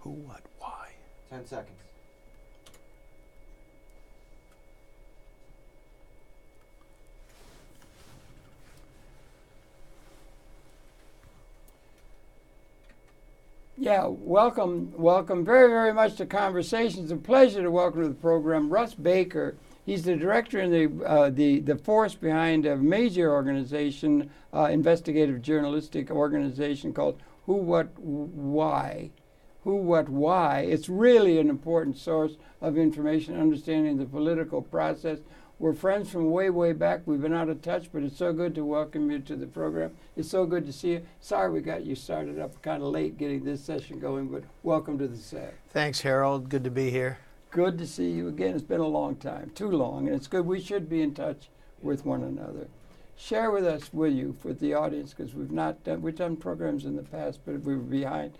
Who, what, why? 10 seconds. Yeah, welcome very, very much to Conversations. A pleasure to welcome to the program Russ Baker. He's the director and the force behind a major organization, investigative journalistic organization called WhoWhatWhy. WhoWhatWhy. It's really an important source of information, understanding the political process. We're friends from way, way back. We've been out of touch, but it's so good to welcome you to the program. It's so good to see you. Sorry we got you started up kind of late getting this session going, but welcome to the set. Thanks, Harold. Good to be here. Good to see you again. It's been a long time, too long, and it's good. We should be in touch with one another. Share with us, will you, for the audience, because we've done programs in the past, but we were behind.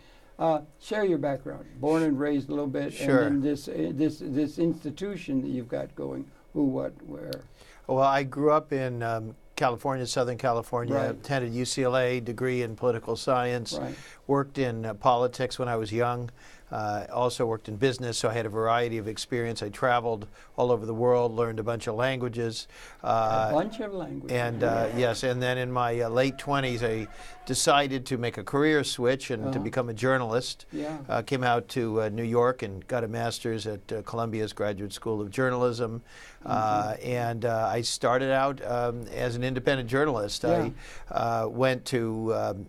Share your background, born and raised a little bit, Sure. and then this institution that you've got going. Who, what, where? Well, I grew up in California, Southern California, Right. attended UCLA, degree in political science, Right. worked in politics when I was young, also worked in business, so I had a variety of experience. I traveled all over the world, learned a bunch of languages. A bunch of languages. And yes, and then in my late 20s, I decided to make a career switch and to become a journalist. Yeah. Came out to New York and got a master's at Columbia's Graduate School of Journalism. And I started out as an independent journalist. Yeah. I went to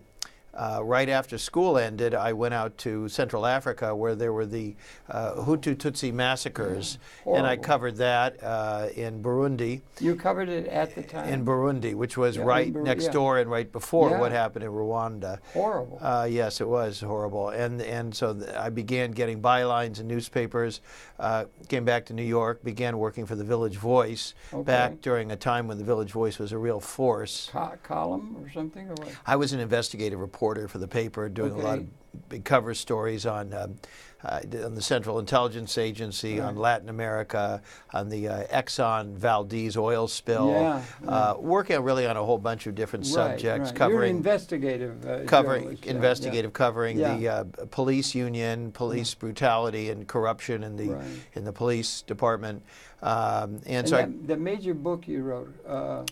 right after school ended, I went out to Central Africa where there were the Hutu Tutsi massacres, and I covered that in Burundi. You covered it at the time? In Burundi, which was Yeah, right in next yeah. door and right before Yeah. what happened in Rwanda. Horrible. Yes, it was horrible. And so I began getting bylines in newspapers, came back to New York, began working for the Village Voice, Okay. back during a time when the Village Voice was a real force. Column or something? Or what? I was an investigative reporter for the paper, doing a lot of big cover stories on the Central Intelligence Agency, on Latin America, on the Exxon Valdez oil spill, working really on a whole bunch of different subjects, You're covering an investigative covering journalist, investigative covering Yeah. the police union, police brutality and corruption in the police department, and so the major book you wrote.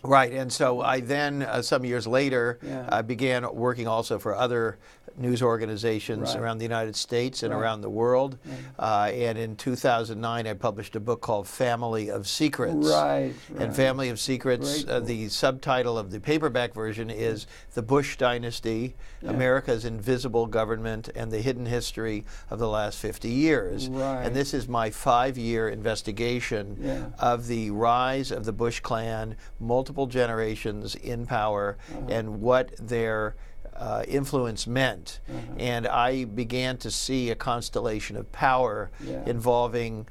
right, and so I then some years later I began working also for other news organizations around the United States and around the world, and in 2009 I published a book called Family of Secrets. Right. And Family of Secrets, the subtitle of the paperback version is The Bush Dynasty, America's Invisible Government and the Hidden History of the Last 50 Years. Right. And this is my 5-year investigation of the rise of the Bush clan, multiple generations in power, and what their influence meant. And I began to see a constellation of power involving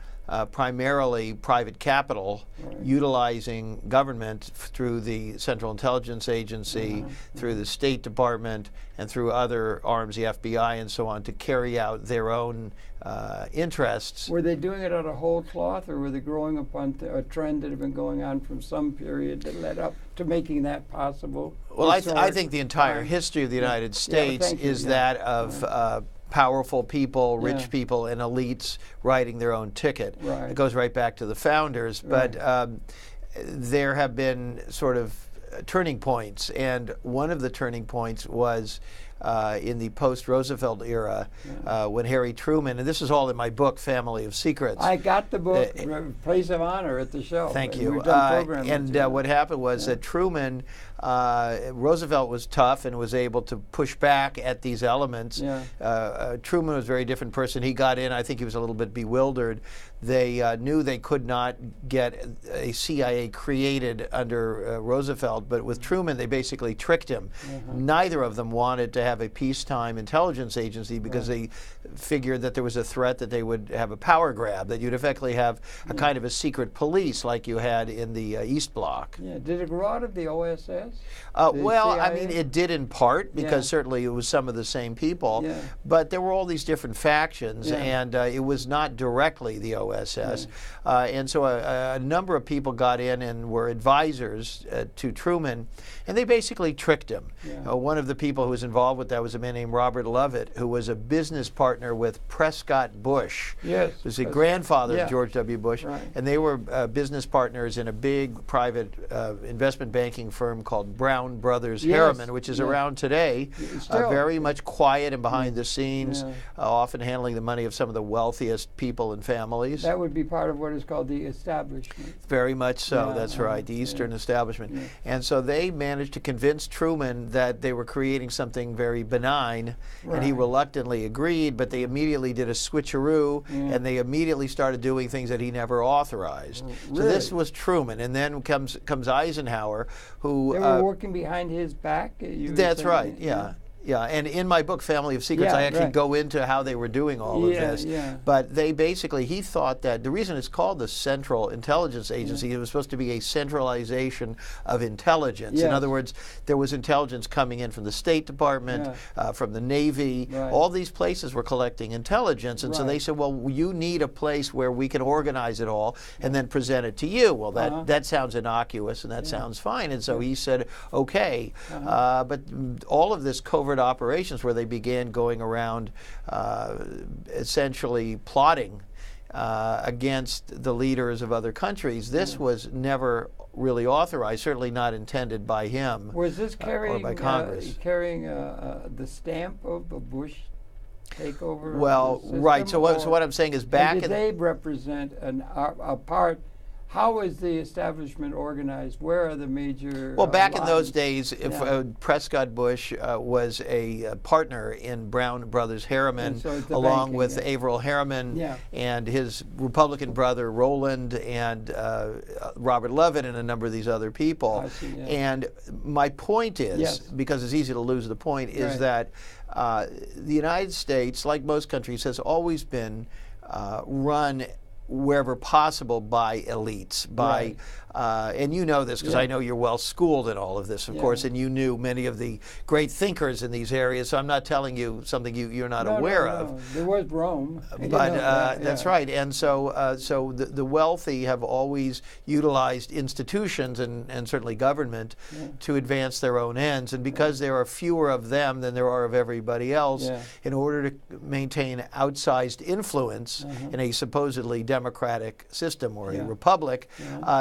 primarily private capital, utilizing government through the Central Intelligence Agency, through the State Department, and through other arms, the FBI and so on, to carry out their own interests. Were they doing it out of whole cloth, or were they growing upon a trend that had been going on from some period that led up to making that possible? Well, I think the entire history of the United States is that of powerful people, rich people, and elites writing their own ticket. It goes right back to the founders, but there have been sort of turning points, and one of the turning points was in the post-Roosevelt era when Harry Truman, and this is all in my book, Family of Secrets. I got the book, Place of Honor, at the shelf. Thank you. We've done programs What happened was that Truman, Roosevelt was tough and was able to push back at these elements. Truman was a very different person. He got in, I think he was a little bit bewildered. They knew they could not get a CIA created under Roosevelt, but with Truman they basically tricked him. Neither of them wanted to have a peacetime intelligence agency because they figured that there was a threat that they would have a power grab, that you'd effectively have a kind of a secret police like you had in the East Bloc. Did it grow out of the OSS? Well, CIA? I mean, it did in part because certainly it was some of the same people, but there were all these different factions, and it was not directly the OSS. And so a number of people got in and were advisors to Truman, and they basically tricked him. One of the people who was involved involved with that was a man named Robert Lovett, who was a business partner with Prescott Bush. Yes. Who's the grandfather yeah. of George W. Bush. Right. And they were business partners in a big private investment banking firm called Brown Brothers Yes. Harriman, which is Yeah. around today, Still. very much quiet and behind the scenes, Yeah. often handling the money of some of the wealthiest people and families. That would be part of what is called the establishment. Very much so, Yeah, that's right, the Eastern establishment. Yeah. And so they managed to convince Truman that they were creating something very benign, and he Right. reluctantly agreed, but they immediately did a switcheroo, and they immediately started doing things that he never authorized. So this was Truman, and then comes Eisenhower, who... They were working behind his back? You were That's saying? right, yeah. Yeah, and in my book, Family of Secrets, Yeah, I actually right. go into how they were doing all of this. Yeah. But they basically, he thought that the reason it's called the Central Intelligence Agency, it was supposed to be a centralization of intelligence. In Yes. other words, there was intelligence coming in from the State Department, from the Navy. Right. All these places were collecting intelligence. And so they Right. said, well, you need a place where we can organize it all and then present it to you. Well, that sounds innocuous and that sounds fine. And so he said, okay. But all of this covert operations where they began going around essentially plotting against the leaders of other countries, this was never really authorized, certainly not intended by him Was this carrying, or by Congress. carrying the stamp of the Bush takeover? Well, of the system, right. So what I'm saying is back did in they represent a part? How is the establishment organized? Where are the major? Well, back in those lines? days, Prescott Bush was a partner in Brown Brothers Harriman, And so it's the along banking, with yeah. Averill Harriman Yeah. and his Republican brother Roland and Robert Lovett and a number of these other people. I see, yeah. And my point is, Yes. because it's easy to lose the point, is Right. that the United States, like most countries, has always been run wherever possible by elites, by and you know this because I know you're well schooled in all of this, of course, and you knew many of the great thinkers in these areas. So I'm not telling you something you're not aware of. There was Rome, But that's right, and so the wealthy have always utilized institutions and certainly government to advance their own ends, and because there are fewer of them than there are of everybody else, in order to maintain outsized influence in a supposedly democratic system or a republic,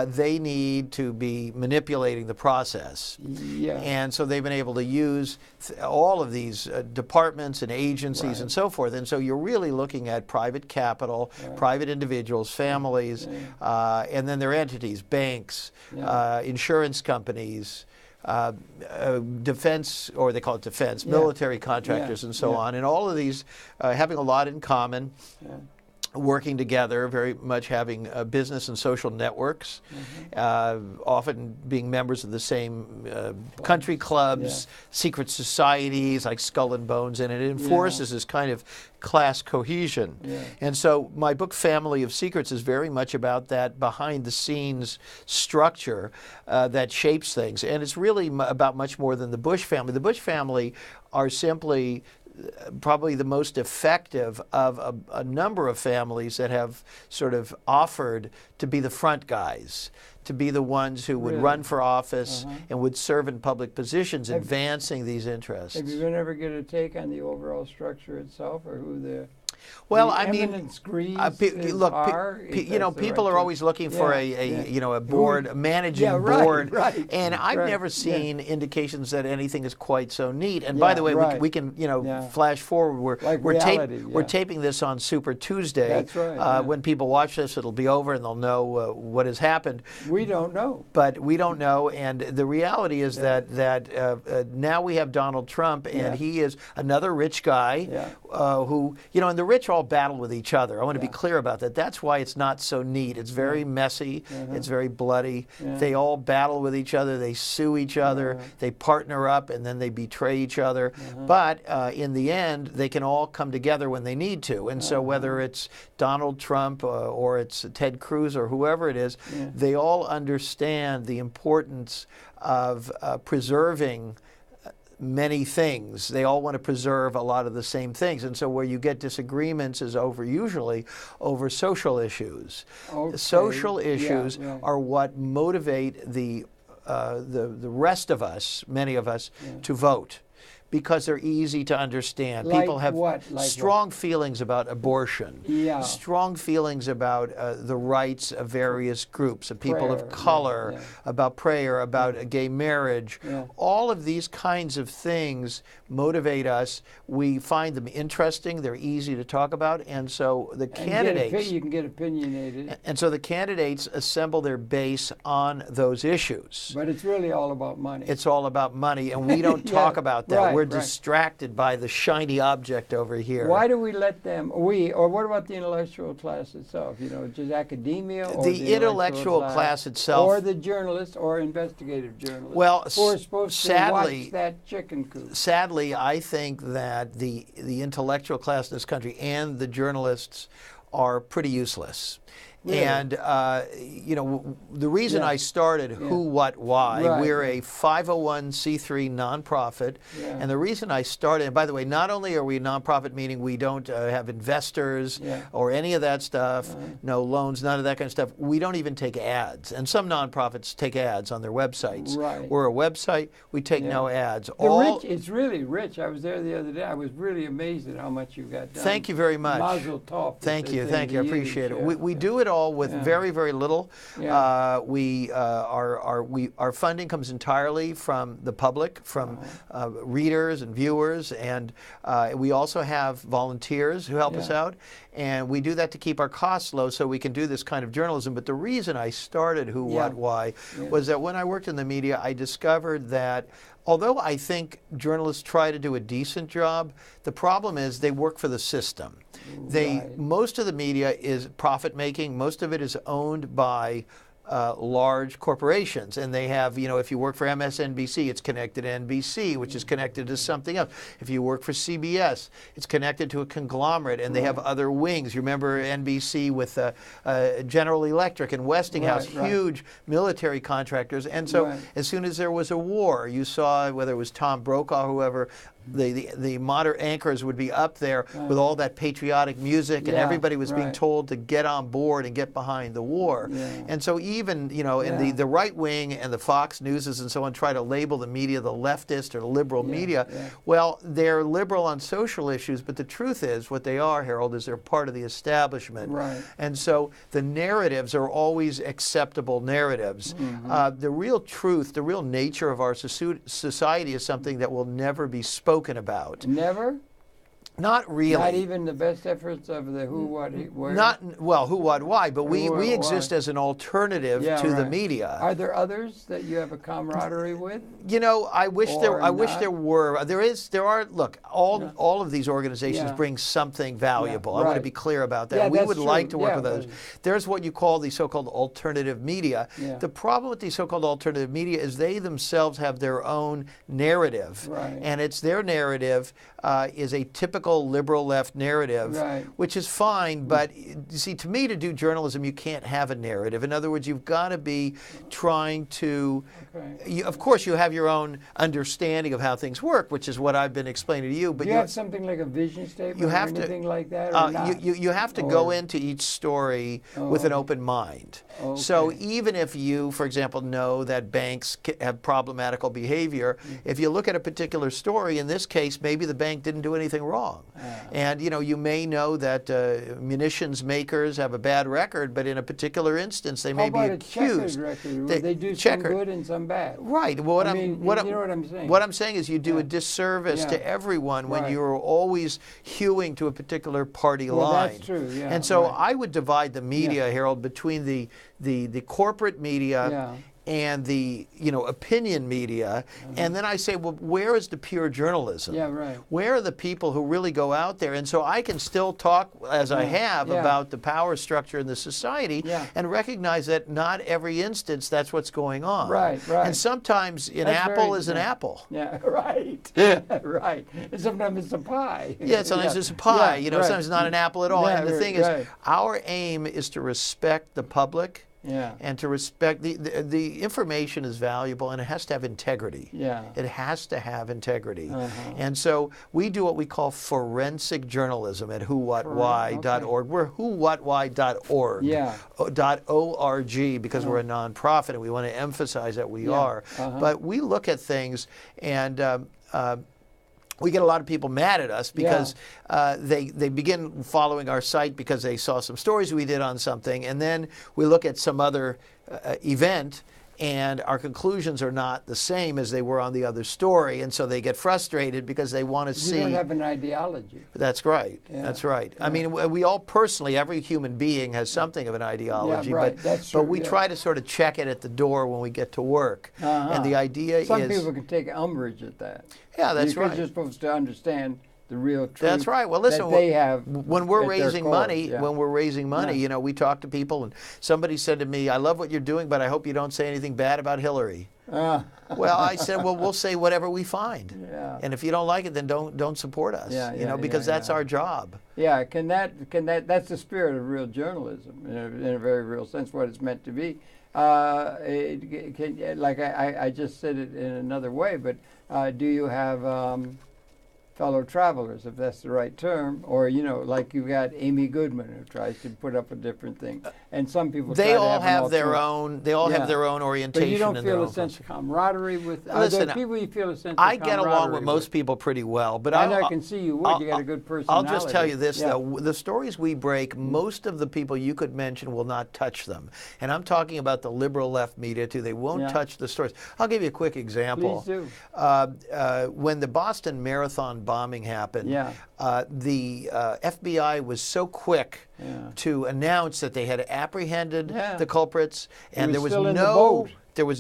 they need to be manipulating the process. And so they've been able to use all of these departments and agencies and so forth. And so you're really looking at private capital, private individuals, families, and then their entities, banks, insurance companies, defense, or they call it defense, military contractors and so on. And all of these having a lot in common. Working together, very much having business and social networks, often being members of the same country clubs, secret societies like Skull and Bones, and it enforces this kind of class cohesion. And so my book, Family of Secrets, is very much about that behind-the-scenes structure that shapes things. And it's really about much more than the Bush family. The Bush family are simply probably the most effective of a number of families that have sort of offered to be the front guys, to be the ones who would run for office and would serve in public positions, advancing these interests. Have you ever get a take on the overall structure itself, or who the Well, I mean, look, people are always looking for a board, a managing board, and I've never seen indications that anything is quite so neat. And by the way, we can flash forward. We're taping this on Super Tuesday. That's right. When people watch this, it'll be over and they'll know what has happened. We don't know. But we don't know, and the reality is that now we have Donald Trump, and he is another rich guy who, and the rich all battle with each other. I want to be clear about that. That's why it's not so neat. It's very messy. It's very bloody. They all battle with each other. They sue each other. They partner up, and then they betray each other. But in the end, they can all come together when they need to. And so whether it's Donald Trump or it's Ted Cruz or whoever it is, they all understand the importance of preserving many things. They all want to preserve a lot of the same things. And so where you get disagreements is usually over social issues. Social issues are what motivate the rest of us, many of us, to vote. because they're easy to understand. Like People have what? Like strong feelings about abortion, strong feelings about the rights of various groups, of people of color, about prayer, about gay marriage. All of these kinds of things motivate us. We find them interesting. They're easy to talk about. And so the candidates... You can get opinionated. And so the candidates assemble their base on those issues. But it's really all about money. It's all about money, and we don't talk about that. We're distracted by the shiny object over here. Why do we let them, or what about the intellectual class itself? You know, just academia? Or the intellectual class itself. Or the journalists or investigative journalists. Well, who are supposed to watch that chicken coop. Sadly, I think that the intellectual class in this country and the journalists are pretty useless. Really? And, you know, the reason I started Who, What, Why, we're a 501c3 nonprofit. And the reason I started, and by the way, not only are we a nonprofit, meaning we don't have investors or any of that stuff, no loans, none of that kind of stuff. We don't even take ads. And some nonprofits take ads on their websites. We're a website. We take no ads. It's really rich. I was there the other day. I was really amazed at how much you got done. Thank you very much. Mazel tov. Thank you. Thank you. I appreciate it. We do it all with very, very little. Our funding comes entirely from the public, from readers and viewers, and we also have volunteers who help us out, and we do that to keep our costs low so we can do this kind of journalism. But the reason I started Who, What, Why was that when I worked in the media, I discovered that although I think journalists try to do a decent job, the problem is they work for the system. Most of the media is profit-making. Most of it is owned by large corporations, and they have, you know, if you work for MSNBC, it's connected to NBC, which is connected to something else. If you work for CBS, it's connected to a conglomerate, and they have other wings. You remember NBC with General Electric and Westinghouse, huge military contractors. And so as soon as there was a war, you saw, whether it was Tom Brokaw or whoever, the modern anchors would be up there with all that patriotic music, and everybody was being told to get on board and get behind the war. And so even, you know, in the right wing and the Fox Newses and so on try to label the media the leftist or the liberal media. Well, they're liberal on social issues, but the truth is what they are, Harold, is they're part of the establishment. And so the narratives are always acceptable narratives. The real truth, the real nature of our society is something that will never be spoken about. Never? Not really. Not even the best efforts of the Who, What, Where? Not, well, Who, What, Why, but we exist as an alternative to the media. Are there others that you have a camaraderie with? You know, I wish there were. There are, look, all of these organizations bring something valuable. I want to be clear about that. We would like to work with those. There's what you call the so-called alternative media. The problem with the so-called alternative media is they themselves have their own narrative. And it's their narrative is a typical liberal left narrative, which is fine, but you see, to me, to do journalism, you can't have a narrative. In other words, you've got to be trying to, of course, you have your own understanding of how things work, which is what I've been explaining to you. But you have something like a vision statement or anything like that? Or not? You have to go into each story with an open mind. So even if you, for example, know that banks have problematical behavior, if you look at a particular story, in this case, maybe the bank didn't do anything wrong. And you know, you may know that munitions makers have a bad record, but in a particular instance, they may be accused. They do some good and some bad. Right. Well, you know what I'm saying. What I'm saying is you do a disservice to everyone when you're always hewing to a particular party line. That's true. And so I would divide the media, Harold, between the corporate media and the, you know, opinion media, and then I say, well, where is the pure journalism? Where are the people who really go out there? And so I can still talk, as I have, about the power structure in the society, and recognize that not every instance that's what's going on. And sometimes an apple is an apple. Right. And sometimes it's a pie. Sometimes it's a pie. You know, sometimes it's not an apple at all. And the thing is, our aim is to respect the public. And to respect the information is valuable, and it has to have integrity. It has to have integrity. And so we do what we call forensic journalism at WhoWhatWhy.org. We're WhoWhatWhy.org. .org, because we're a nonprofit and we want to emphasize that we are. But we look at things, and we get a lot of people mad at us because they begin following our site because they saw some stories we did on something, and then we look at some other event, and our conclusions are not the same as they were on the other story, and so they get frustrated because they want to see. You don't have an ideology. That's right. Yeah. That's right. Yeah. I mean, we all personally, every human being has something of an ideology, but we try to sort of check it at the door when we get to work. And the idea is... Some people can take umbrage at that. Yeah, that's right. Because you're supposed to understand the real truth. That's right. Well, listen, that they have when we're raising money, yeah. you know, we talk to people, and somebody said to me, "I love what you're doing, but I hope you don't say anything bad about Hillary." Well, I said, well, we'll say whatever we find, and if you don't like it, then don't support us. You know, because that's our job. Yeah, that's the spirit of real journalism in a very real sense, what it's meant to be. Like I just said it in another way, but do you have fellow travelers, if that's the right term, or you know, like you've got Amy Goodman who tries to put up a different thing, and some people they all have their own. They all have their own orientation. But you don't feel a sense of camaraderie with. Listen, people you feel a sense. I get along with most people pretty well, but I can see you would. You got a good personality. I'll just tell you this though: the stories we break, most of the people you could mention will not touch them, and I'm talking about the liberal left media too. They won't touch the stories. I'll give you a quick example. Please do. When the Boston Marathon bombing happened, the FBI was so quick to announce that they had apprehended the culprits, and there was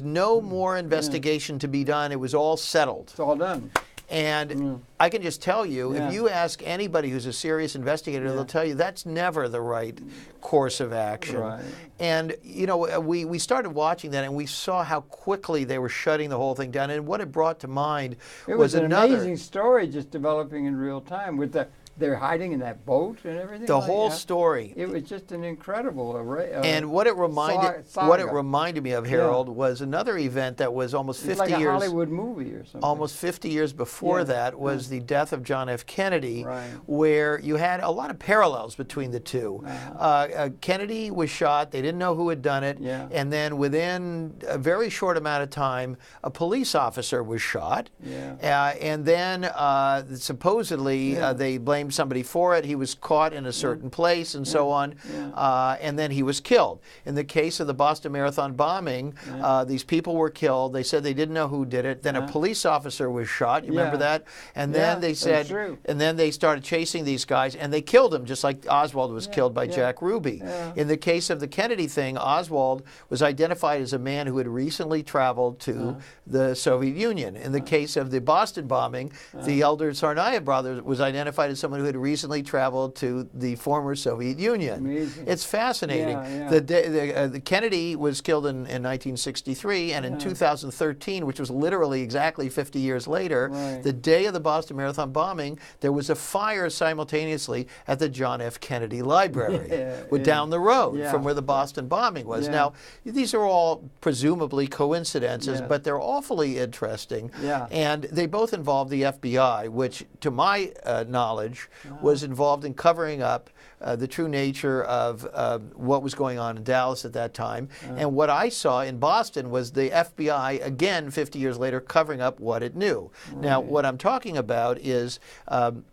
no more investigation to be done. It was all settled. It's all done. And I can just tell you, if you ask anybody who's a serious investigator, they'll tell you that's never the right course of action. Right. And, you know, we started watching that, and we saw how quickly they were shutting the whole thing down. And what it brought to mind was an amazing story just developing in real time with they're hiding in that boat and everything. The whole story. It was just an incredible array. And what it reminded me of, Harold, was another event that was almost 50 like years. a Hollywood movie or something. Almost 50 years before that was the death of John F. Kennedy, where you had a lot of parallels between the two. Kennedy was shot. They didn't know who had done it. And then within a very short amount of time, a police officer was shot. And then supposedly they blamed somebody for it. He was caught in a certain place and so on, and then he was killed. In the case of the Boston Marathon bombing, these people were killed. They said they didn't know who did it. Then a police officer was shot. You remember that? And then they said, and then they started chasing these guys, and they killed them, just like Oswald was killed by Jack Ruby. In the case of the Kennedy thing, Oswald was identified as a man who had recently traveled to the Soviet Union. In the case of the Boston bombing, the elder Tsarnaev brother was identified as someone who had recently traveled to the former Soviet Union. Amazing. It's fascinating. The Kennedy was killed in 1963, and in 2013, which was literally exactly 50 years later, the day of the Boston Marathon bombing, there was a fire simultaneously at the John F. Kennedy Library, down the road from where the Boston bombing was. Now, these are all presumably coincidences, but they're awfully interesting, and they both involve the FBI, which, to my knowledge, was involved in covering up the true nature of what was going on in Dallas at that time. And what I saw in Boston was the FBI, again, 50 years later, covering up what it knew. Now, what I'm talking about is the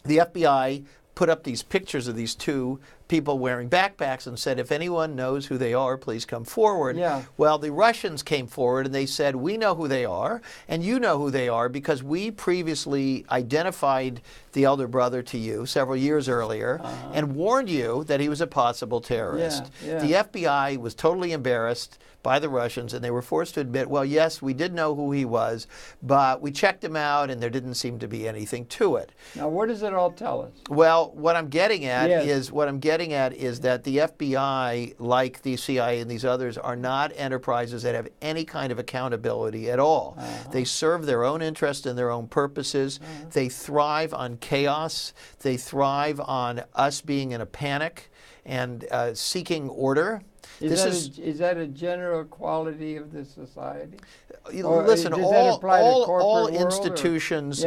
FBI put up these pictures of these two people wearing backpacks and said, if anyone knows who they are, please come forward. Well, the Russians came forward and they said, we know who they are, and you know who they are because we previously identified the elder brother to you several years earlier and warned you that he was a possible terrorist. The FBI was totally embarrassed by the Russians, and they were forced to admit, well, yes, we did know who he was, but we checked him out and there didn't seem to be anything to it. Now, what does it all tell us? Well, what I'm getting at is that the FBI, like the CIA and these others, are not enterprises that have any kind of accountability at all. They serve their own interests and their own purposes. They thrive on chaos. They thrive on us being in a panic and seeking order. Is that a general quality of this society? Listen, all institutions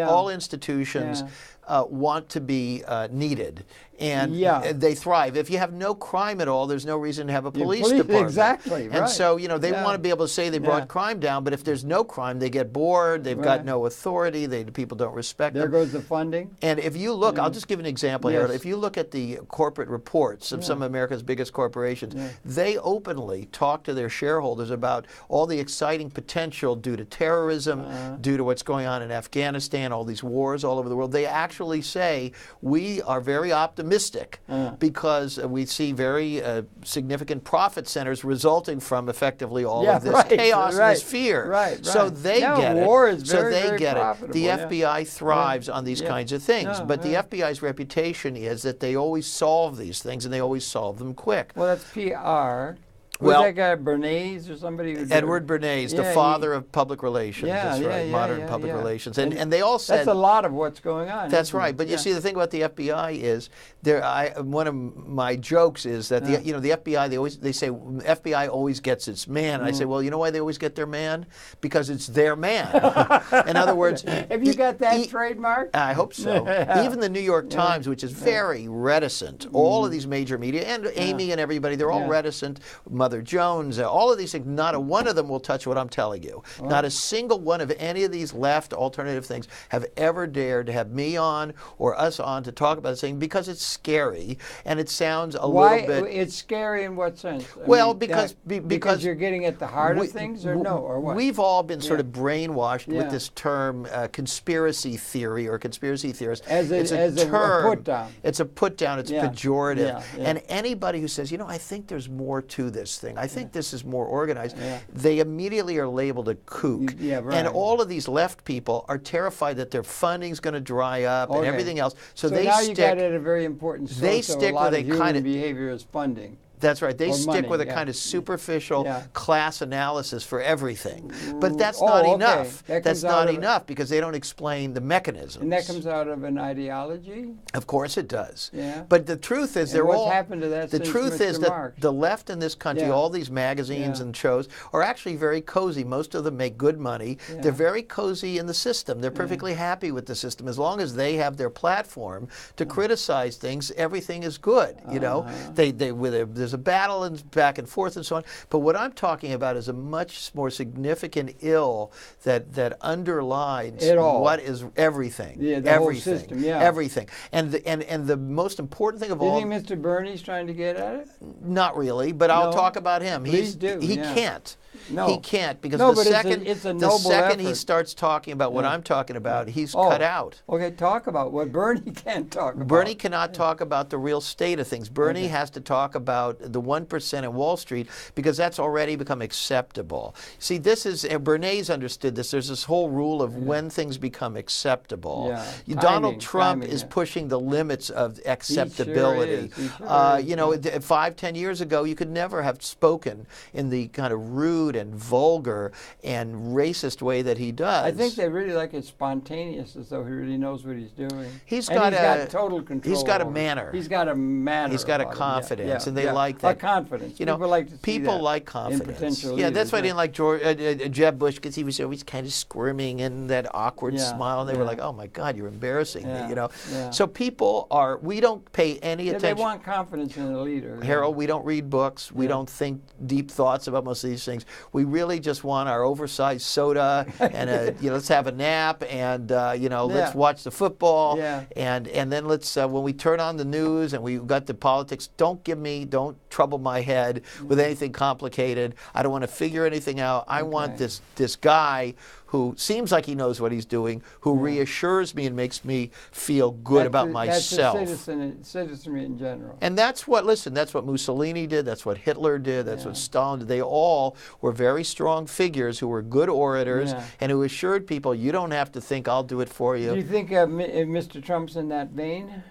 want to be needed. And Yeah. they thrive. If you have no crime at all, there's no reason to have a police department. Exactly, And right. so, they Yeah. want to be able to say they brought crime down, but if there's no crime, they get bored, they've got no authority, people don't respect There them. goes the funding. And if you look, I'll just give an example here. Yes. If you look at the corporate reports of some of America's biggest corporations, they openly talk to their shareholders about all the exciting potential due to terrorism, due to what's going on in Afghanistan, all these wars all over the world. They actually say, we are very optimistic because we see very significant profit centers resulting from effectively all of this chaos and this fear. Right. So they get it. War is So very, they very get profitable. it. The FBI thrives on these kinds of things. But the FBI's reputation is that they always solve these things, and they always solve them quick. Well, that's PR. Well, Was that guy Bernays or somebody? Edward Bernays, the father of public relations. That's right, modern public relations. And they all said... That's a lot of what's going on. That's right. But you see, the thing about the FBI is, one of my jokes is that the FBI, they say FBI always gets its man. And I say, well, you know why they always get their man? Because it's their man. In other words... Have you got that trademark? I hope so. Even the New York Times, which is very reticent, all of these major media, and Amy and everybody, they're all reticent. Mother Jones, all of these things, not a one of them will touch what I'm telling you. Not a single one of any of these left alternative things have ever dared to have me on or us on to talk about this thing, because it's scary and it sounds a little bit... It's scary in what sense? Because you're getting at the heart of things, or no, or what? We've all been sort of brainwashed with this term conspiracy theory or conspiracy theorist. It's a put down. It's a put down. It's pejorative. And anybody who says, I think there's more to this thing, I think this is more organized, they immediately are labeled a kook. And all of these left people are terrified that their funding's going to dry up and everything else. So they now stick, you got at a very important source they stick of a lot with of a human kind of behavior is funding. That's right. They stick money, with a kind of superficial class analysis for everything. But that's not enough. That's not enough because they don't explain the mechanisms. And that comes out of an ideology? Of course it does. Yeah. But the truth is what's happened to that the since truth Mr. is that Marx? the left in this country, all these magazines and shows, are actually very cozy. Most of them make good money. They're very cozy in the system. They're perfectly happy with the system. As long as they have their platform to criticize things, everything is good. There's a battle and back and forth and so on. But what I'm talking about is a much more significant ill that underlines what is everything. The whole system, everything. And the most important thing of all... Do you think Mr. Bernie's trying to get at it? Not really, but I'll talk about him. Please do. He can't. No. He can't, because No, the but second, it's a the noble second he effort. starts talking about what I'm talking about, he's cut out. Okay, talk about what Bernie can't talk about. Bernie cannot talk about the real state of things. Bernie has to talk about the 1% in Wall Street, because that's already become acceptable. See, this is, Bernays understood this. There's this whole rule of when things become acceptable. Donald Trump is pushing the limits of acceptability. He sure is. 5, 10 years ago, you could never have spoken in the kind of rude and vulgar and racist way that he does. I think they really like it spontaneous, as though he really knows what he's doing. He's got total control. He's got a manner. He's got a manner. He's got a confidence, and they like that. that. Confidence. People like to see people that like confidence. Yeah, that's why I didn't like Jeb Bush, because he was always kind of squirming and that awkward smile, and they were like, "Oh my God, you're embarrassing me," So people are. We don't pay any attention. They want confidence in a leader. Harold, we don't read books. We don't think deep thoughts about most of these things. We really just want our oversized soda and let's have a nap and let's watch the football and then let's when we turn on the news and we've got the politics, don't trouble my head with anything complicated. I don't want to figure anything out. I want this guy who seems like he knows what he's doing, who reassures me and makes me feel good about myself. That's citizenry in general. And that's what Mussolini did, that's what Hitler did, that's what Stalin did. They all were very strong figures who were good orators and who assured people, you don't have to think, I'll do it for you. Do you think Mr. Trump's in that vein?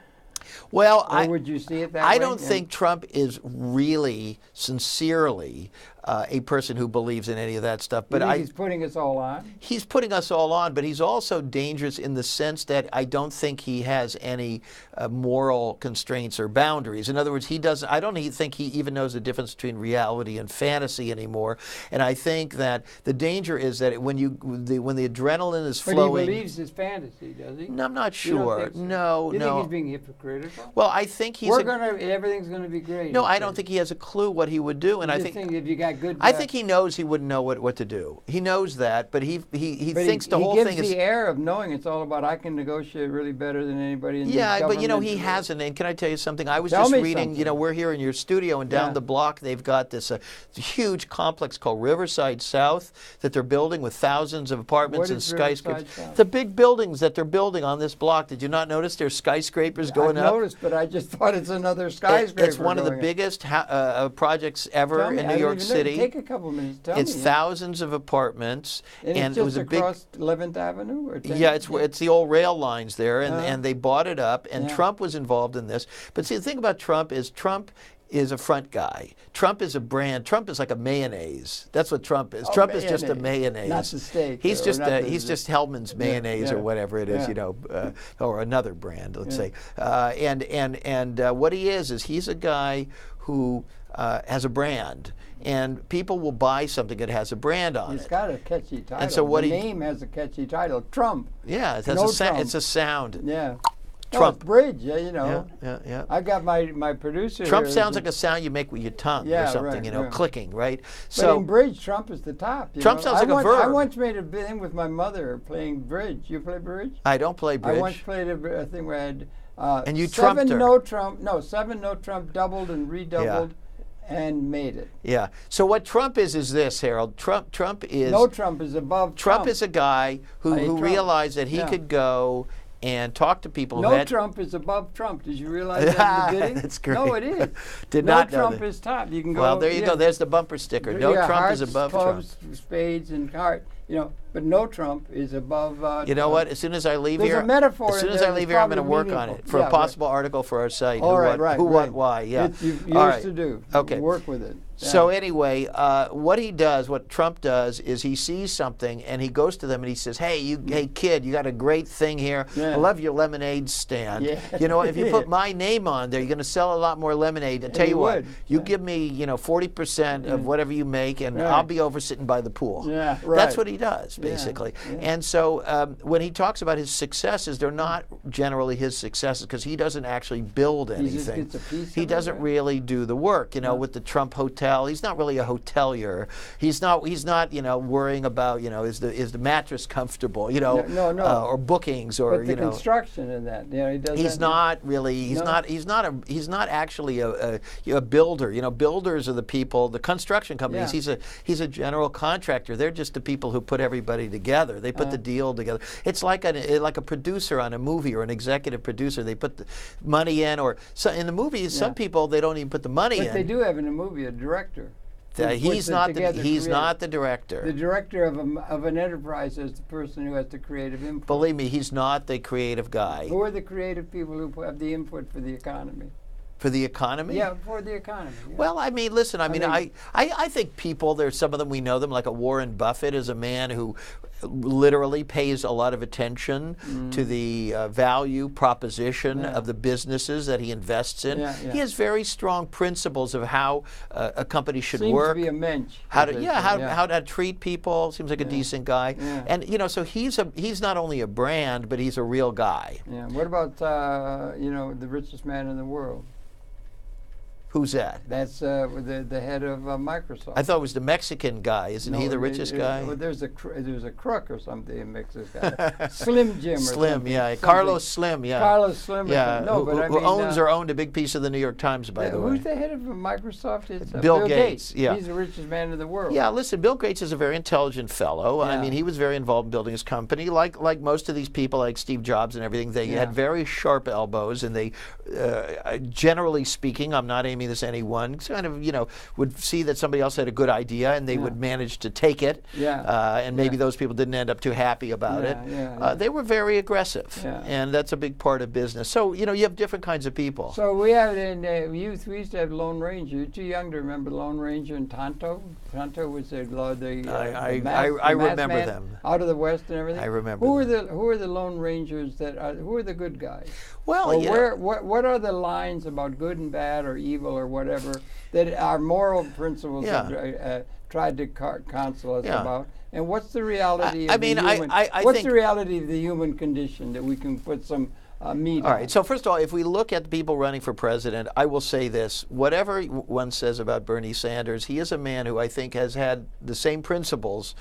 Well, or would you see it that way? I don't think Trump is really, sincerely a person who believes in any of that stuff. But he's putting us all on? He's putting us all on, but he's also dangerous in the sense that I don't think he has any moral constraints or boundaries. In other words, I don't think he even knows the difference between reality and fantasy anymore. And I think that the danger is that when the adrenaline is flowing. But he believes it's fantasy, does he? No, I'm not sure. So? No, you no. think he's being hypocritical? Well, I think everything's gonna be great. No, I don't think he has a clue what he would do, and I think if you got good. I think he knows he wouldn't know what to do. He knows that, but he thinks the whole thing is. He gives the air of knowing it's all about I can negotiate really better than anybody in the government. Yeah, but you know he hasn't. And can I tell you something? I was just reading. You know, we're here in your studio, and down the block they've got this huge complex called Riverside South that they're building with thousands of apartments and skyscrapers. The big buildings that they're building on this block. Did you not notice there's skyscrapers going up? I noticed, but I just thought it's another skyscraper. It's one of the biggest projects ever in New York City. Take a couple minutes. Tell it's thousands of apartments, and it was across 11th Avenue. Or 10th? Yeah, it's the old rail lines there, and they bought it up. And Trump was involved in this. But see, the thing about Trump is a front guy. Trump is a brand. Trump is like a mayonnaise. That's what Trump is. Trump is just a mayonnaise. Not the steak. He's just Hellman's mayonnaise or whatever it is, you know, or another brand, let's say. And what he is he's a guy who has a brand. And people will buy something that has a brand on it. It's got a catchy title. And so what the name has a catchy title. Trump. Yeah, it has it's a sound. Yeah. Trump. Oh, bridge, you know. Yeah. I got my producer. Trump sounds like a sound you make with your tongue or something, you know, clicking, right? But in bridge, Trump is the top. Trump sounds like a verb. I once made a thing with my mother playing bridge. You play bridge? I don't play bridge. I once played a thing where I had and you trumped her. Seven no Trump, doubled and redoubled. And made it. Yeah. So what Trump is this, Harold? Trump is no Trump is above Trump. Trump is a guy who realized that he could go and talk to people. No Trump is above Trump. Did you realize that in the beginning? That's great. No, it is. Did not know Trump that. is top. You can go. Well, there you go. There's the bumper sticker. No Trump hearts, is above clubs, Trump. Spades and heart. You know, but no Trump is above. You know what? As soon as I leave here, there's a metaphor. As soon as I leave here, I'm going to work on it for a possible article for our site. All right. Who, what, why? Yeah. You used to do. Okay. Work with it. Yeah. So anyway, what Trump does is he sees something and he goes to them and he says, hey kid, you got a great thing here. I love your lemonade stand. Yeah. You know, if you put my name on there, you're going to sell a lot more lemonade. I tell you what, you give me 40% of whatever you make, and I'll be over sitting by the pool. Yeah, right. That's what he does basically. Yeah. And so when he talks about his successes, they're not generally his successes because he doesn't actually build anything. He doesn't really do the work. You know, with the Trump Hotel. He's not really a hotelier. He's not worrying about is the mattress comfortable, no. Or bookings or but the construction in that. He does. He's not really. He's not actually a builder. You know, builders are the people. The construction companies. Yeah. He's a general contractor. They're just the people who put everybody together. They put the deal together. It's like a producer on a movie or an executive producer. They put the money in, or in the movies, some people they don't even put the money in. But they do have in a movie a director. He's not the director. The director of an enterprise is the person who has the creative input. Believe me, he's not the creative guy. Who are the creative people who have the input for the economy? For the economy? Yeah, for the economy. Yeah. Well, I mean, listen, I think people, there's some of them we know them, like a Warren Buffett is a man who literally pays a lot of attention to the value proposition of the businesses that he invests in. He has very strong principles of how a company should work. Seems to be a mensch. How to treat people. Seems like a decent guy. Yeah. And so he's not only a brand, but he's a real guy. Yeah. What about the richest man in the world? Who's that? That's the head of Microsoft. I thought it was the Mexican guy. Isn't he the richest guy? Well, there's a crook or something in Mexico. Slim Jim. Slim, yeah. Carlos Slim, yeah. Carlos Slim. Yeah. No, who owns or owned a big piece of the New York Times, by the way. Who's the head of Microsoft? It's Bill Gates. Yeah. He's the richest man in the world. Yeah. Listen, Bill Gates is a very intelligent fellow. Yeah. I mean, he was very involved in building his company, like most of these people, like Steve Jobs and everything. They had very sharp elbows, and they, generally speaking, I'm not aiming communist anyone, kind of, would see that somebody else had a good idea and they would manage to take it. And maybe those people didn't end up too happy about it. They were very aggressive, and that's a big part of business. So, you have different kinds of people. So we have in youth, we used to have Lone Ranger. You're too young to remember Lone Ranger and Tonto. Tonto was the I remember them. Out of the West and everything. I remember Who are the Lone Rangers who are the good guys? Well, what are the lines about good and bad or evil or whatever that our moral principles have tried to counsel us about? And what's the reality of the human? What's the reality of the human condition that we can put some meat All right. So first of all, if we look at the people running for president, I will say this: whatever one says about Bernie Sanders, he is a man who I think has had the same principles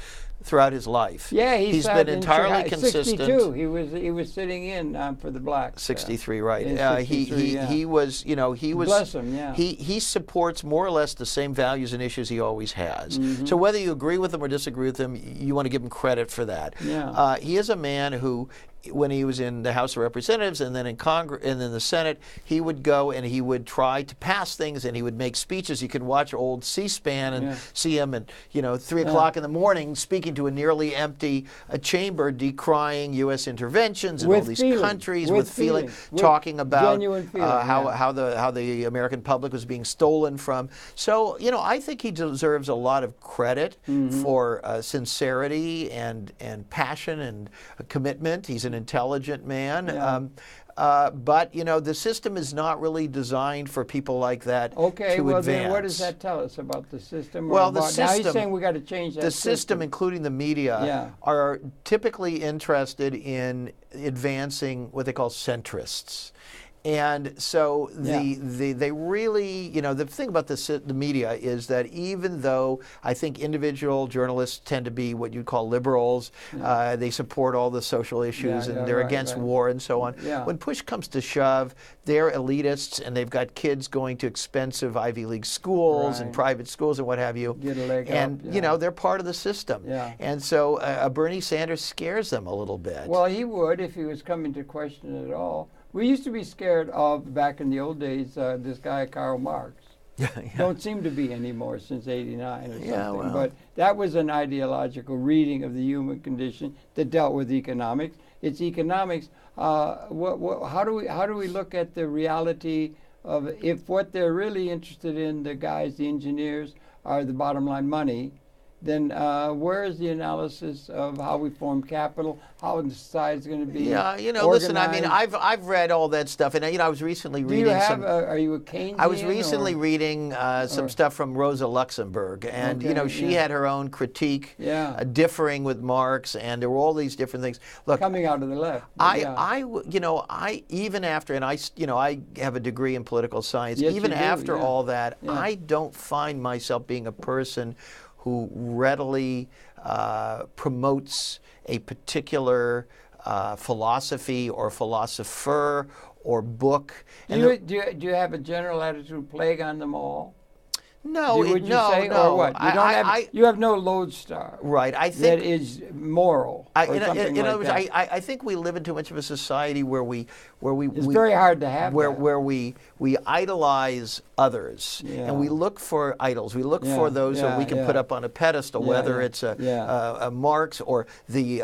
throughout his life. Yeah, he's been entirely consistent. 62. He was sitting in for the blacks. 63, right? Yeah, 63, he was, he was. Bless him. Yeah. He supports more or less the same values and issues he always has. So whether you agree with him or disagree with him, you want to give him credit for that. Yeah. He is a man who, when he was in the House of Representatives and then in Congress and then the Senate, he would go and he would try to pass things and he would make speeches. You could watch old C-SPAN and see him at 3 o'clock in the morning speaking to a nearly empty chamber, decrying U.S. interventions in all these countries with feeling, talking about how the American public was being stolen from. So I think he deserves a lot of credit for sincerity and passion and commitment. He's an intelligent man. But the system is not really designed for people like that to advance. Then what does that tell us about the system? Well, the system. Now he's saying we got to change that. The system, including the media, are typically interested in advancing what they call centrists. And so they really, the thing about the media is that even though I think individual journalists tend to be what you'd call liberals, they support all the social issues and they're against war and so on. When push comes to shove, they're elitists and they've got kids going to expensive Ivy League schools and private schools and what have you. Get a leg and up, they're part of the system. And so Bernie Sanders scares them a little bit. Well, he would if he was coming to question it at all. We used to be scared of, back in the old days, this guy Karl Marx. Don't seem to be anymore since '89 or something. Well. But that was an ideological reading of the human condition that dealt with economics. It's economics. How do we look at the reality of if what they're really interested in, the guys, the engineers, are the bottom line money? Then where is the analysis of how we form capital, how the society is going to be organized? Listen, I mean, I've read all that stuff, and I was recently reading are you a Keynesian? I was recently reading some stuff from Rosa Luxemburg, and she had her own critique, differing with Marx, and there were all these different things. Look, coming out of the left. I even after, and I have a degree in political science. Yes, even after all that, Yeah. I don't find myself being a person who readily promotes a particular philosophy or philosopher or book. Do you have a general attitude, plague on them all? No, Would you say, or what? You have no lodestar. Right, I think that is moral. I think we live in too much of a society where it's very hard to have where we idolize others and we look for idols. We look for those that we can put up on a pedestal, whether it's a Marx or the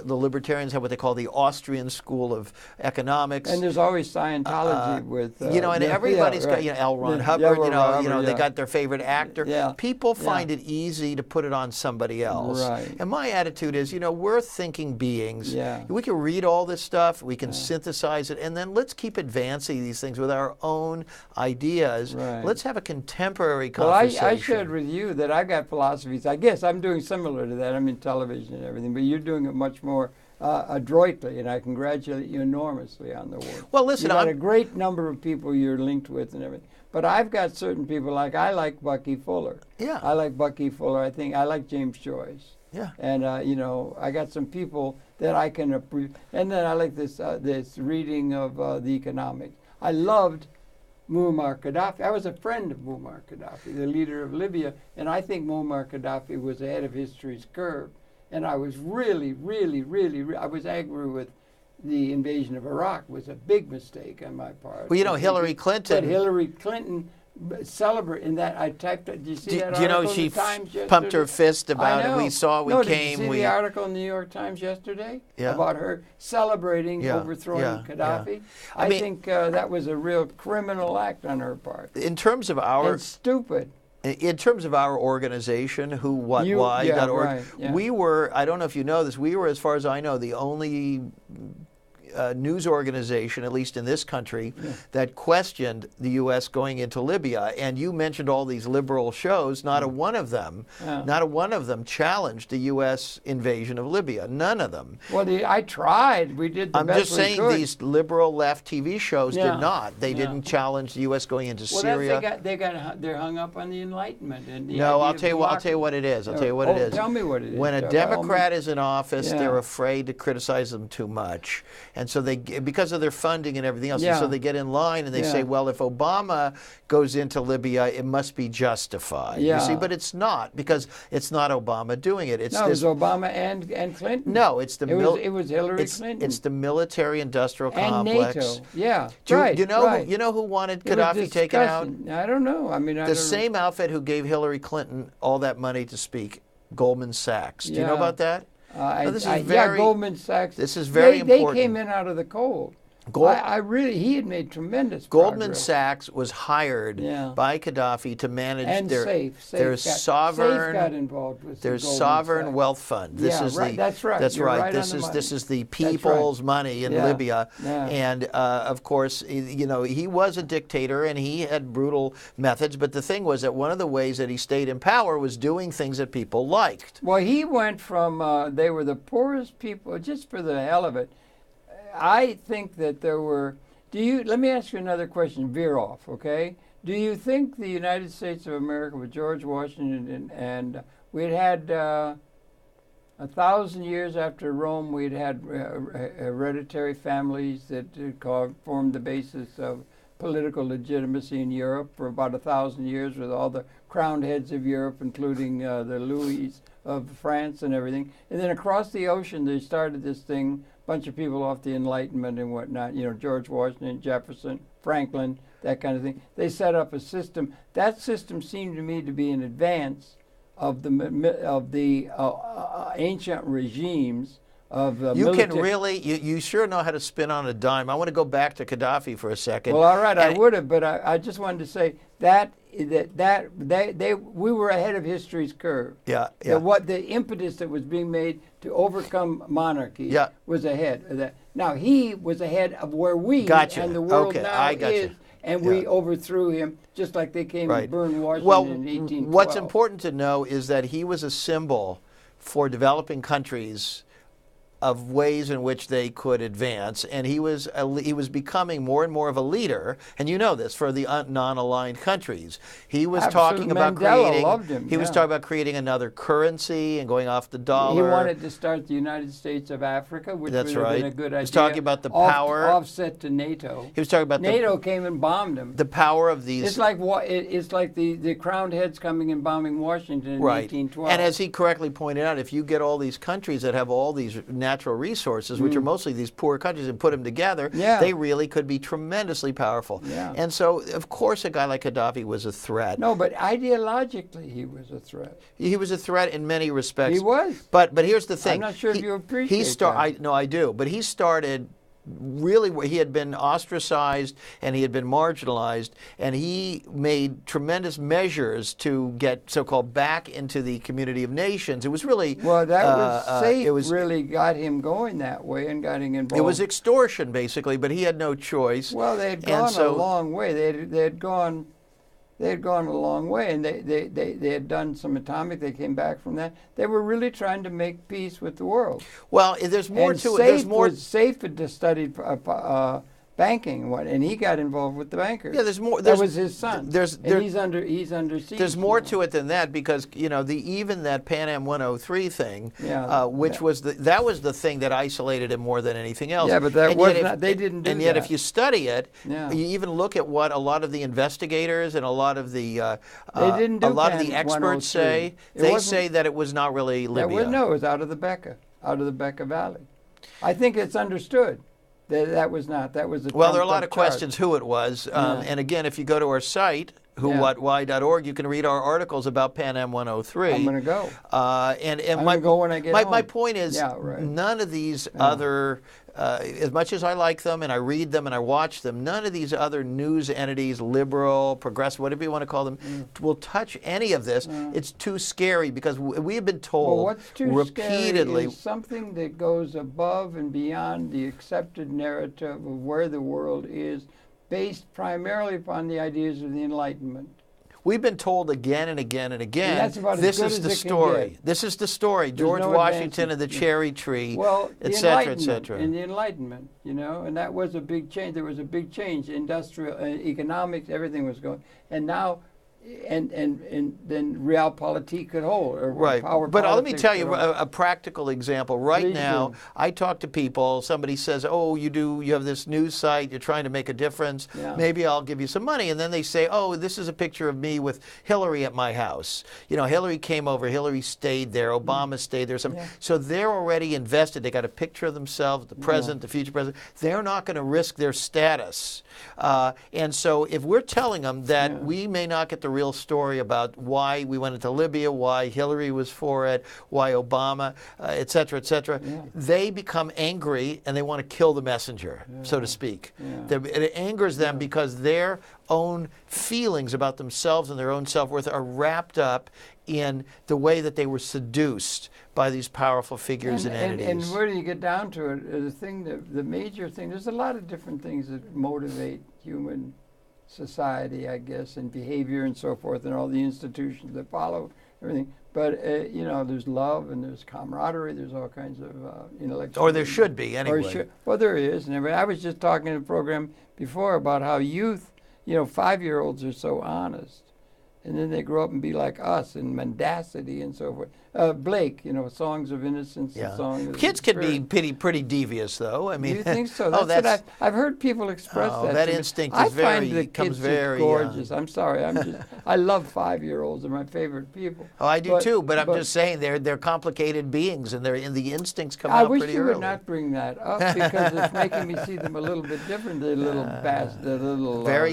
libertarians have what they call the Austrian school of economics. And there's always Scientology with and everybody's got L. Ron Hubbard. They got their favorite actor. People find it easy to put it on somebody else. Right. And my attitude is, we're thinking beings. We can read all this stuff, we can synthesize it, and then let's keep advancing these things with our own ideas. Right. Let's have a contemporary conversation. Well, I shared with you that I got philosophies. I guess I'm doing similar to that. I'm in television and everything, but you're doing it much more adroitly, and I congratulate you enormously on the work. Well, listen, you've got a great number of people you're linked with and everything. But I've got certain people, I like Bucky Fuller. Yeah. I like Bucky Fuller. I like James Joyce. Yeah. And, I got some people that I can appreciate. And then I like this reading of the economics. I loved Muammar Gaddafi. I was a friend of Muammar Gaddafi, the leader of Libya, and I think Muammar Gaddafi was ahead of history's curve. And I was really I was angry with the invasion of Iraq. Was a big mistake on my part. Well, Hillary Clinton. But Hillary Clinton celebrate in that. I typed it. Did you see that Do you article know in she the Times yesterday? pumped her fist about I know. it? We saw it. We no, came. Did you see the article in the New York Times yesterday about her celebrating overthrowing Gaddafi? I think that was a real criminal act on her part. In terms of our and stupid. In terms of our organization, WhoWhatWhy.org, we were, I don't know if you know this, we were, as far as I know, the only news organization, at least in this country, that questioned the U.S. going into Libya. And you mentioned all these liberal shows. Not a one of them challenged the U.S. invasion of Libya. None of them. Well, I tried. We did the I'm best just saying we could. These liberal left TV shows did not. They didn't challenge the U.S. going into Syria. They're hung up on the Enlightenment. And no, I'll tell you what it is. I'll tell you what it is. Tell me what it is. When a Democrat is in office, they're afraid to criticize them too much. And so they, because of their funding and everything else, and so they get in line and they say, well, if Obama goes into Libya, it must be justified. You see, but it's not, because it's not Obama doing it. It's it was Obama and Clinton. No, it was Hillary Clinton. It's the military-industrial complex. And NATO. Yeah, You know who wanted Gaddafi taken out? I don't know. I mean, the same outfit who gave Hillary Clinton all that money to speak, Goldman Sachs. Do you know about that? Goldman Sachs. This is very important. They came in out of the cold. He had made tremendous Goldman progress. Sachs was hired by Gaddafi to manage their sovereign. Got involved with their sovereign wealth fund. That's right. That's right. This is the people's money in Libya, and of course, he was a dictator and he had brutal methods. But the thing was that one of the ways that he stayed in power was doing things that people liked. Well, he went from they were the poorest people, just for the hell of it. I think that there were. Let me ask you another question. Veer off, okay? Do you think the United States of America, with George Washington, and we'd had 1,000 years after Rome, we'd had hereditary families that formed the basis of political legitimacy in Europe for about 1,000 years, with all the crowned heads of Europe, including the Louis of France and everything. And then across the ocean, they started this thing. Bunch of people off the Enlightenment and whatnot, George Washington, Jefferson, Franklin, that kind of thing. They set up a system. That system seemed to me to be in advance of the ancient regimes of you sure know how to spin on a dime. I want to go back to Gaddafi for a second. Well, all right, I would have, but I just wanted to say that we were ahead of history's curve. What the impetus that was being made to overcome monarchy was ahead of that. Now he was ahead of where we and the world now is, and we overthrew him just like they came and burned Washington in 1812. What's important to know is that he was a symbol for developing countries of ways in which they could advance, and he was becoming more and more of a leader, and you know this, for the non-aligned countries. He was talking about creating another currency and going off the dollar. He wanted to start the United States of Africa, which would have been a good idea. He was talking about the power offset to NATO. He was talking about NATO came and bombed him. The power of these. It's like the crowned heads coming and bombing Washington in 1812. And as he correctly pointed out, if you get all these countries that have all these natural resources, which are mostly these poor countries, and put them together, they really could be tremendously powerful. And so, of course, a guy like Gaddafi was a threat. No, but ideologically, he was a threat. He was a threat in many respects. He was. But here's the thing. I'm not sure if you appreciate that. No, I do. But he started really where he had been ostracized and he had been marginalized, and he made tremendous measures to get so-called back into the community of nations. It was really really got him going that way and got him involved. It was extortion basically, but he had no choice. Well, they had gone a long way. They had gone a long way, and they had done some atomic. They came back from that. They were really trying to make peace with the world. Well, there's more to it. There's more. Safe had studied banking and he got involved with the bankers. Yeah, there's more. That was his son. He's under siege. There's more to it than that, because even that Pan Am 103 thing, which was the thing that isolated him more than anything else. Yeah, but they didn't do that. And yet, if you study it, you even look at what a lot of the investigators and a lot of the experts say. They say that it was not really Libya. It was out of the Bekaa Valley. I think it's understood. That was not. That was a well, there are a lot of questions who it was. And again, if you go to our site, WhoWhatWhy.org. You can read our articles about Pan Am 103. I'm going to go. And I'm going to go when I get home. My point is, none of these other, as much as I like them and I read them and I watch them, none of these other news entities, liberal, progressive, whatever you want to call them, will touch any of this. It's too scary because we have been told what's too repeatedly. Scary is something that goes above and beyond the accepted narrative of where the world is, based primarily upon the ideas of the Enlightenment. We've been told again and again and again, and that's about this as good is as the it story. can get. This is the story. George Washington and the cherry tree, etc., etc. And the Enlightenment, and that was a big change. There was a big change. Industrial, economics, everything was going. And now, and then realpolitik could hold. Or right. Power but let me tell you a practical example. Right now, I talk to people. Somebody says, "Oh, you have this news site. You're trying to make a difference. Maybe I'll give you some money." And then they say, "Oh, this is a picture of me with Hillary at my house. Hillary came over. Hillary stayed there. Obama stayed there. So they're already invested. They got a picture of themselves, the present, the future president. They're not going to risk their status. And so if we're telling them that we may not get the real story about why we went into Libya, why Hillary was for it, why Obama, et cetera, they become angry and they want to kill the messenger, so to speak. It angers them because their own feelings about themselves and their own self-worth are wrapped up in the way that they were seduced by these powerful figures and entities. And where do you get down to it? The major thing, there's a lot of different things that motivate human society, I guess, and behavior and so forth, and all the institutions that follow everything. But there's love and there's camaraderie. There's all kinds of intellectual. Or there should be anyway. Well, there is, and I was just talking in a program before about how youth, 5-year-olds are so honest, and then they grow up and be like us in mendacity and so forth. Blake, songs of innocence. And songs of kids can be pretty devious, though. I mean, do you think so? That's what I've heard people express that. That instinct I is very find the kids gorgeous. I'm sorry. I love 5-year-olds. They're my favorite people. Oh, I do too. But I'm just saying they're complicated beings, and the instincts come out pretty early. I wish you would not bring that up because it's making me see them a little bit different. They're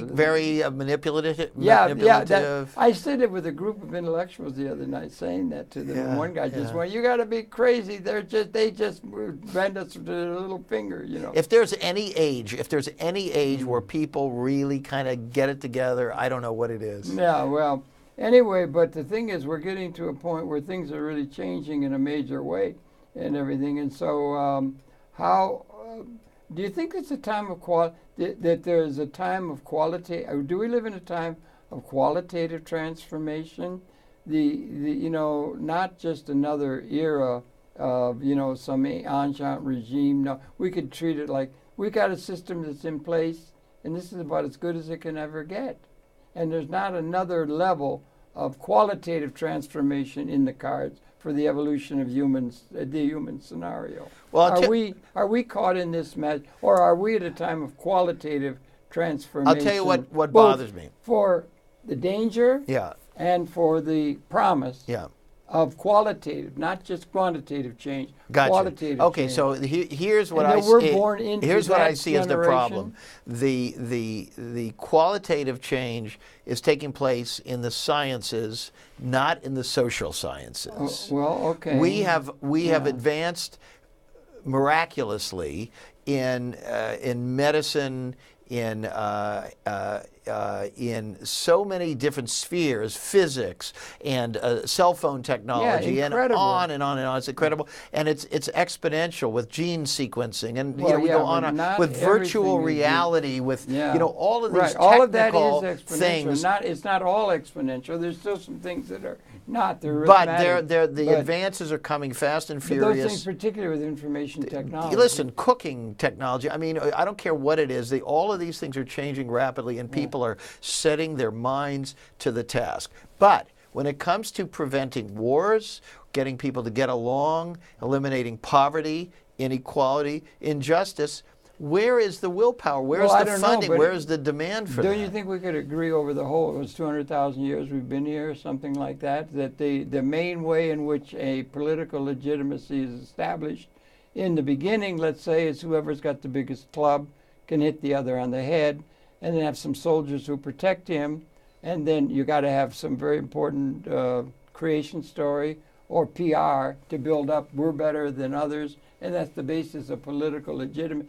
very manipulative. Yeah. I said it with a group of intellectuals the other night, saying that to them. And one guy just went, "You got to be crazy. They just bend us with a little finger." If there's any age where people really kind of get it together, I don't know what it is. Yeah. Well. Anyway, but the thing is, we're getting to a point where things are really changing in a major way, and everything. And so, how do you think it's a time of that there is a time of quality? Or do we live in a time of qualitative transformation? Not just another era of some ancient regime. No, we could treat it like we got a system that's in place, and this is about as good as it can ever get. And there's not another level of qualitative transformation in the cards for the evolution of humans, the human scenario. Well, are we caught in this mess, or are we at a time of qualitative transformation? I'll tell you what bothers me. For the danger and for the promise of qualitative, not just quantitative change. Gotcha. Qualitative okay, change. so here's what here's what I see as the problem. The qualitative change is taking place in the sciences, not in the social sciences. Okay. We have advanced miraculously in medicine, in so many different spheres, physics and cell phone technology, and on and on and on. It's incredible, and it's exponential with gene sequencing, and we go on with virtual reality, with all of these all of that technical is exponential. things. It's not all exponential. There's still some things that are not. But the advances are coming fast and furious. Those things, particularly with information technology. Listen, cooking technology. I mean, I don't care what it is. All of these things are changing rapidly, and people are setting their minds to the task. But when it comes to preventing wars, getting people to get along, eliminating poverty, inequality, injustice, where is the willpower? Where is the funding? Where is the demand for that? Don't you think we could agree over the whole, it was 200,000 years we've been here, something like that, that the main way in which a political legitimacy is established in the beginning, let's say, is whoever's got the biggest club can hit the other on the head, and then have some soldiers who protect him, and then you got to have some very important creation story or PR to build up. We're better than others, and that's the basis of political legitimacy.